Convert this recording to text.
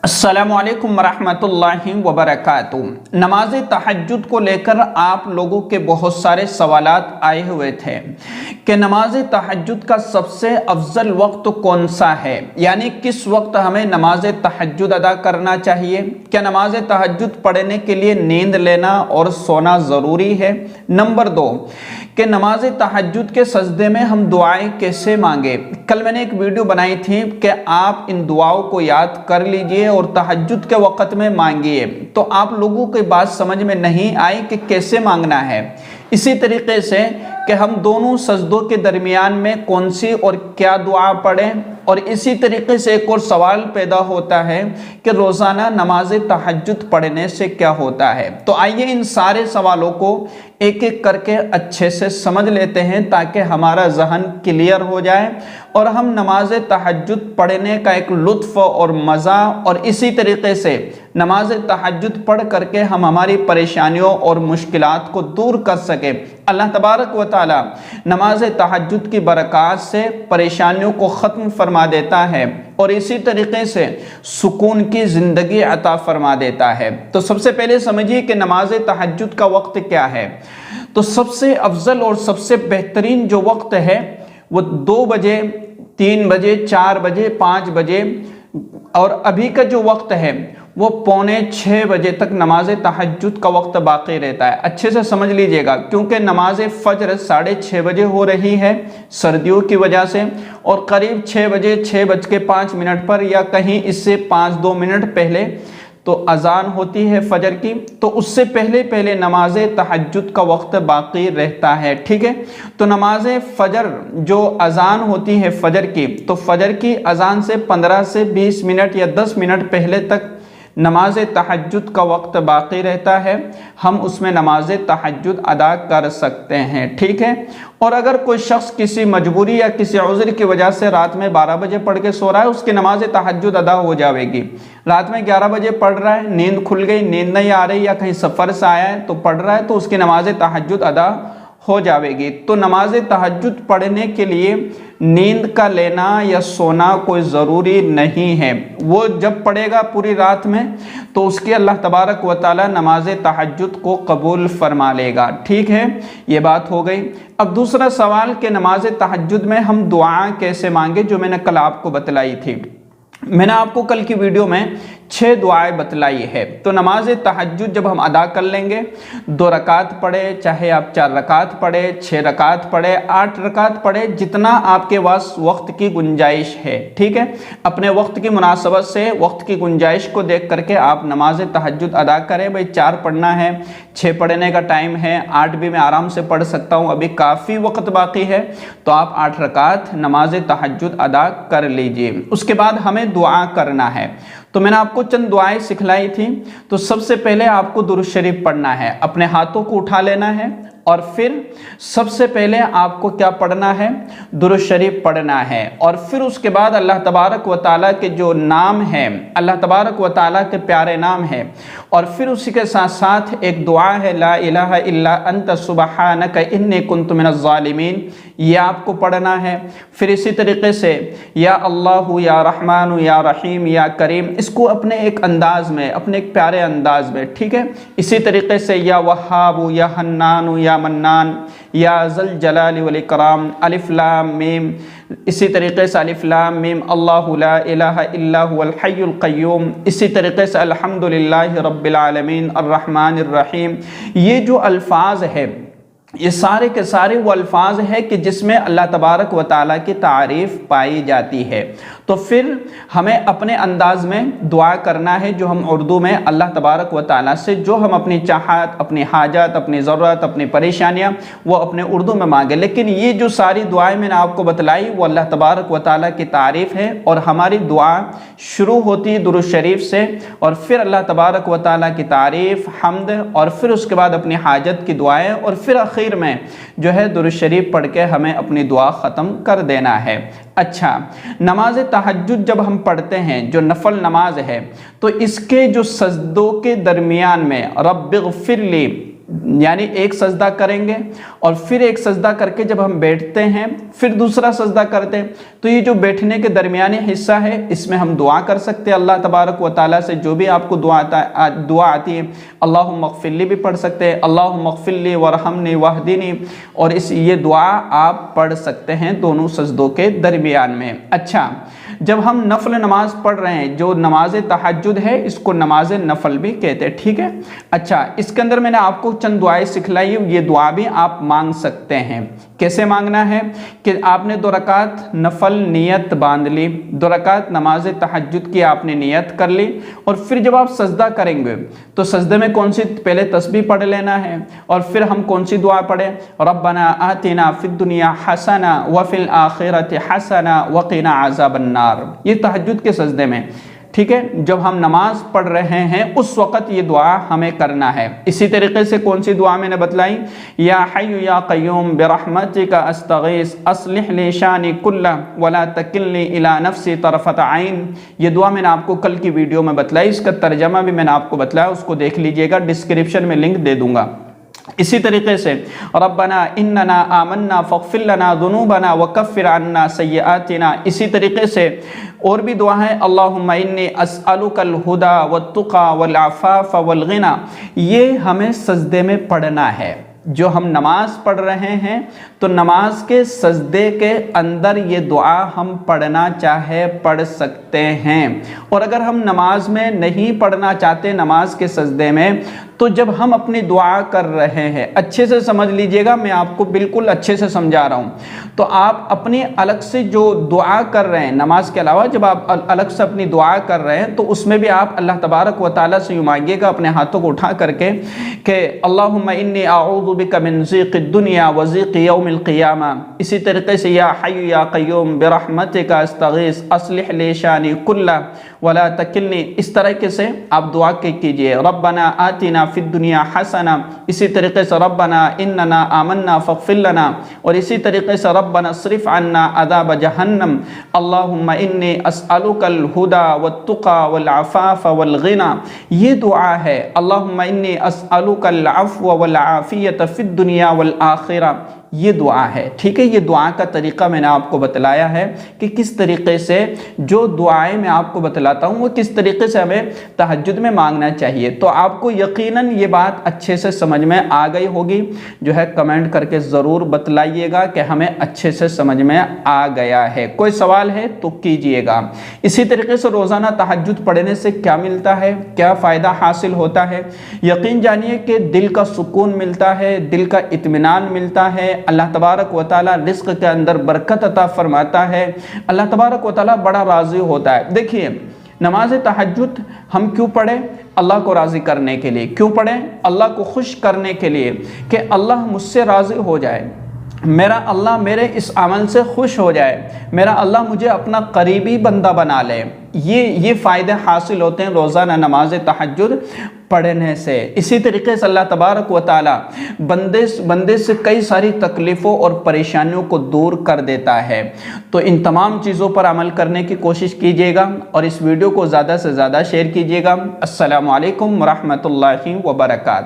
अस्सलामु अलैकुम वरहमतुल्लाहि वबरकातुहू। नमाज तहज्जुद को लेकर आप लोगों के बहुत सारे सवालात आए हुए थे कि नमाज तहज्जुद का सबसे अफजल वक्त कौन सा है, यानी किस वक्त हमें नमाज तहज्जुद अदा करना चाहिए। क्या नमाज तहज्जुद पढ़ने के लिए नींद लेना और सोना ज़रूरी है। नंबर 2 कि नमाज तहज्जुद के सजदे में हम दुआएं कैसे मांगे। कल मैंने एक वीडियो बनाई थी कि आप इन दुआओं को याद कर लीजिए और तहज्जुद के वक़्त में मांगिए, तो आप लोगों की बात समझ में नहीं आई कि कैसे मांगना है। इसी तरीके से कि हम दोनों सजदों के दरमियान में कौन सी और क्या दुआ पढ़ें। और इसी तरीके से एक और सवाल पैदा होता है कि रोज़ाना नमाज तहज्जुद पढ़ने से क्या होता है। तो आइए इन सारे सवालों को एक एक करके अच्छे से समझ लेते हैं ताकि हमारा जहन क्लियर हो जाए और हम नमाज तहज्जुद पढ़ने का एक लुत्फ़ और मज़ा और इसी तरीके से नमाज तहज्जुद पढ़ करके हम हमारी परेशानियों और मुश्किलात को दूर कर सकें। अल्लाह तबारक व तआला नमाज तहज्जुद की बरक़ात से परेशानियों को ख़त्म फरमा देता है और इसी तरीके से सुकून की ज़िंदगी अता फरमा देता है। तो सबसे पहले समझिए कि नमाज तहज्जुद का वक्त क्या है। तो सबसे अफजल और सबसे बेहतरीन जो वक्त है वो 2 बजे, 3 बजे, 4 बजे, 5 बजे और अभी का जो वक्त है वो 5:45 बजे तक नमाज तहज्जुद का वक्त बाकी रहता है। अच्छे से समझ लीजिएगा, क्योंकि नमाज फ़ज्र 6:30 बजे हो रही है सर्दियों की वजह से, और करीब 6 बजे 6:05 पर या कहीं इससे 5-2 मिनट पहले तो अजान होती है फजर की, तो उससे पहले पहले नमाज तहज्जुद का वक्त बाकी रहता है। ठीक है, तो नमाज फजर जो अजान होती है फजर की, तो फजर की अजान से 15 से 20 मिनट या 10 मिनट पहले तक नमाज तहज्जुद का वक्त बाकी रहता है। हम उसमें नमाज तहज्जुद अदा कर सकते हैं। ठीक है, और अगर कोई शख्स किसी मजबूरी या किसी उज़्र की वजह से रात में 12 बजे पढ़ के सो रहा है, उसकी नमाज तहज्जुद अदा हो जाएगी। रात में 11 बजे पढ़ रहा है, नींद खुल गई, नींद नहीं आ रही या कहीं सफ़र से आया है तो पढ़ रहा है, तो उसकी नमाज तहज्जुद अदा हो जाएगी। तो नमाज तहज्जुद पढ़ने के लिए नींद का लेना या सोना कोई ज़रूरी नहीं है। वो जब पढ़ेगा पूरी रात में तो उसकी अल्लाह तबारक व तआला नमाज तहज्जुद को कबूल फरमा लेगा। ठीक है, ये बात हो गई। अब दूसरा सवाल कि नमाज तहज्जुद में हम दुआ कैसे मांगे, जो मैंने कल आपको बतलाई थी। मैंने आपको कल की वीडियो में 6 दुआएं बतलाई है। तो नमाज तहज्जुद जब हम अदा कर लेंगे, 2 रकात पढ़े, चाहे आप 4 रकात पढ़े, 6 रकात पढ़े, 8 रकात पढ़े, जितना आपके पास वक्त की गुंजाइश है। ठीक है, अपने वक्त की मुनासबत से वक्त की गुंजाइश को देख करके आप नमाज तहज्जुद अदा करें। भाई 4 पढ़ना है, 6 पढ़ने का टाइम है, 8 भी मैं आराम से पढ़ सकता हूँ, अभी काफ़ी वक्त बाकी है, तो आप 8 रकात नमाज तहज्जुद अदा कर लीजिए। उसके बाद हमें दुआ करना है। तो मैंने आपको चंद दुआएं सिखलाई थी। तो सबसे पहले आपको दुरूद शरीफ पढ़ना है, अपने हाथों को उठा लेना है और फिर सबसे पहले आपको क्या पढ़ना है, दुरूद शरीफ पढ़ना है। और फिर उसके बाद अल्लाह तबारक व तआला के जो नाम हैं, अल्लाह तबारक व तआला के प्यारे नाम हैं, और फिर उसी के साथ साथ एक दुआ है, ला इलाहा इल्ला अंत सुबहानक इन्नी कुन्तु मिनज़ ज़ालिमीन, ये आपको पढ़ना है। फिर इसी तरीके से या अल्लाह या रहमान या रहीम या करीम, इसको अपने एक अंदाज में, अपने एक प्यारे अंदाज में। ठीक है, इसी तरीके से या वहाब या हन्नान या मन्नान या ज़ल जलाली वल इकराम, अलिफ लाम मीम, इसी तरीके से अलिफ लाम मीम अल्लाहु ला इलाहा इल्ला हुवल हय्युल क़य्यूम, इसी तरीके से अल्हम्दुलिल्लाहि रब्बिल आलमीन अर्रहमानिर रहीम। ये जो अल्फाज है, ये सारे के सारे वो अल्फाज है कि जिसमें अल्लाह तबारक व तआला की तारीफ़ पाई जाती है। तो फिर हमें अपने अंदाज में दुआ करना है, जो हम उर्दू में अल्लाह तबारक व तआला से जो हम अपनी चाहत, अपनी हाजत, अपनी ज़रूरत, अपनी परेशानियाँ वो अपने उर्दू में मांगे। लेकिन ये जो सारी दुआएं मैंने आपको बतलाई वो अल्लाह तबारक व तआला की तारीफ़ है, और हमारी दुआ शुरू होती है दुरूद शरीफ से, और फिर अल्लाह तबारक व तआला की तारीफ़, हम्द, और फिर उसके बाद अपनी हाजत की दुआएँ, और फिर आखिर में जो है दुरूद शरीफ पढ़ के हमें अपनी दुआ ख़त्म कर देना है। अच्छा, नमाज तहज्जुद जब हम पढ़ते हैं, जो नफल नमाज है, तो इसके जो सजदों के दरमियान में रब्बिग़फिरली, यानी एक सजदा करेंगे और फिर एक सजदा करके जब हम बैठते हैं फिर दूसरा सजदा करते हैं, तो ये जो बैठने के दरमियानी हिस्सा है इसमें हम दुआ कर सकते हैं अल्लाह तबारक व ताला से, जो भी आपको दुआ आती है। अल्लाहुम्मा अग़फ़िरली भी पढ़ सकते हैं, अल्लाहुम्मा अग़फ़िरली वरहमनी वहदिनी, और ये दुआ आप पढ़ सकते हैं दोनों सजदों के दरमियान में। अच्छा, जब हम नफल नमाज पढ़ रहे हैं, जो नमाज तहज्जुद है इसको नमाज नफल भी कहते हैं, ठीक है। अच्छा, इसके अंदर मैंने आपको चंद दुआएं सिखलाई, ये दुआ भी आप मांग सकते हैं। कैसे मांगना है कि आपने 2 रकात नफल नियत बांध ली, 2 रकात नमाज तहज्जुद की आपने नियत कर ली, और फिर जब आप सजदा करेंगे तो सजदे में कौन सी पहले तस्बीह पढ़ लेना है, और फिर हम कौन सी दुआ पढ़ें, रब्बना आतिना फिद दुनिया हसना व फिल आखिरति हसना व क़िना अज़ाबन्नार। ये तहज्जुद के सजदे में, ठीक है, जब हम नमाज पढ़ रहे हैं उस वक़्त ये दुआ हमें करना है। इसी तरीके से कौन सी दुआ मैंने बतलाई, या हय्यु या क़य्यूम बिरहमतिका अस्तगीस अस्लिह ली शानी कुल्ला वला तकिलनी इला नफ्सी तरफत आइन। ये दुआ मैंने आपको कल की वीडियो में बतलाई, इसका तर्जमा भी मैंने आपको बतलाया, उसको देख लीजिएगा, डिस्क्रिप्शन में लिंक दे दूंगा। इसी तरीके से रब्बना इन्नना आमन्ना फ़ग़फ़िर लना ज़ुनूबना वकफ़िर अन्ना सय्यआतिना। इसी तरीके से और भी दुआ है, अल्लाहुम्मा इन्नी अस्अलुकल हुदा वत्तुक़ा वल अफ़ाफ़ वल ग़िना। ये हमें सजदे में पढ़ना है। जो हम नमाज पढ़ रहे हैं तो नमाज के सजदे के अंदर ये दुआ हम पढ़ना चाहे पढ़ सकते हैं, और अगर हम नमाज में नहीं पढ़ना चाहते नमाज के सजदे में, तो जब हम अपनी दुआ कर रहे हैं, अच्छे से समझ लीजिएगा, मैं आपको बिल्कुल अच्छे से समझा रहा हूँ, तो आप अपनी अलग से जो दुआ कर रहे हैं नमाज के अलावा, जब आप अलग से अपनी दुआ कर रहे हैं तो उसमें भी आप अल्लाह तबारक व ताला से यूँ मांगिएगा अपने हाथों को उठा करके कि अल्लाहुम्मा इन्नी अऊज़ु बिका मिन ज़ीक़िद दुनिया व ज़ीक़ि यौमिल क़ियामा। इसी तरीके से या हय्यु या क़य्यूम बिरहमतिका अस्तगीस अस्लिह ली शानी कुल्ला वला तकिलनी। इस तरीके से आप दुआ कीजिए, रब्बना आतिना फिद दुनिया हसना। इसी तरीके से रब्बना इन्नना आमन्ना फ़ग़फ़िर लना, और इसी तरीके से रब्बना स्रिफ़ अन्ना अज़ाब जहन्नम। अल्लाहुम्मा इन्नी अस्अलुकल हुदा वत्तुक़ा वल अफ़ाफ़ वल ग़िना। ये दुआ है, अल्लाहुम्मा इन्नी अस्अलुकल अफ़्व वल आफ़ियत फिद दुनिया वल आखिरा। ये दुआ है, ठीक है। ये दुआ का तरीक़ा मैंने आपको बतलाया है कि किस तरीक़े से जो दुआएं मैं आपको बतलाता हूँ वो किस तरीक़े से हमें तहज्जुद में मांगना चाहिए। तो आपको यकीनन ये बात अच्छे से समझ में आ गई होगी। जो है कमेंट करके ज़रूर बतलाइएगा कि हमें अच्छे से समझ में आ गया है। कोई सवाल है तो कीजिएगा। इसी तरीके से रोज़ाना तहज्जुद पढ़ने से क्या मिलता है, क्या फ़ायदा हासिल होता है, यकीन जानिए कि दिल का सुकून मिलता है, दिल का इत्मीनान मिलता है, अल्लाह तबारक व ताला रिज़्क़ के अंदर बरकत अता फरमाता है, अल्लाह तबारक व ताला बड़ा राज़ी होता है। देखिए, नमाज तहज्जुद हम क्यों पढ़ें? अल्लाह को राज़ी करने के लिए। क्यों पढ़ें? अल्लाह को खुश करने के लिए कि अल्लाह मुझसे राज़ी हो जाए, मेरा अल्लाह मेरे इस अमल से खुश हो जाए, मेरा अल्लाह मुझे अपना करीबी बंदा बना ले। ये फ़ायदे हासिल होते हैं रोज़ाना नमाज तहज्जुद पढ़ने से। इसी तरीके से अल्लाह तबारक व ताला बंदे से कई सारी तकलीफ़ों और परेशानियों को दूर कर देता है। तो इन तमाम चीज़ों पर अमल करने की कोशिश कीजिएगा और इस वीडियो को ज़्यादा से ज़्यादा शेयर कीजिएगा। अस्सलामु अलैकुम व रहमतुल्लाहि व बरकातहू।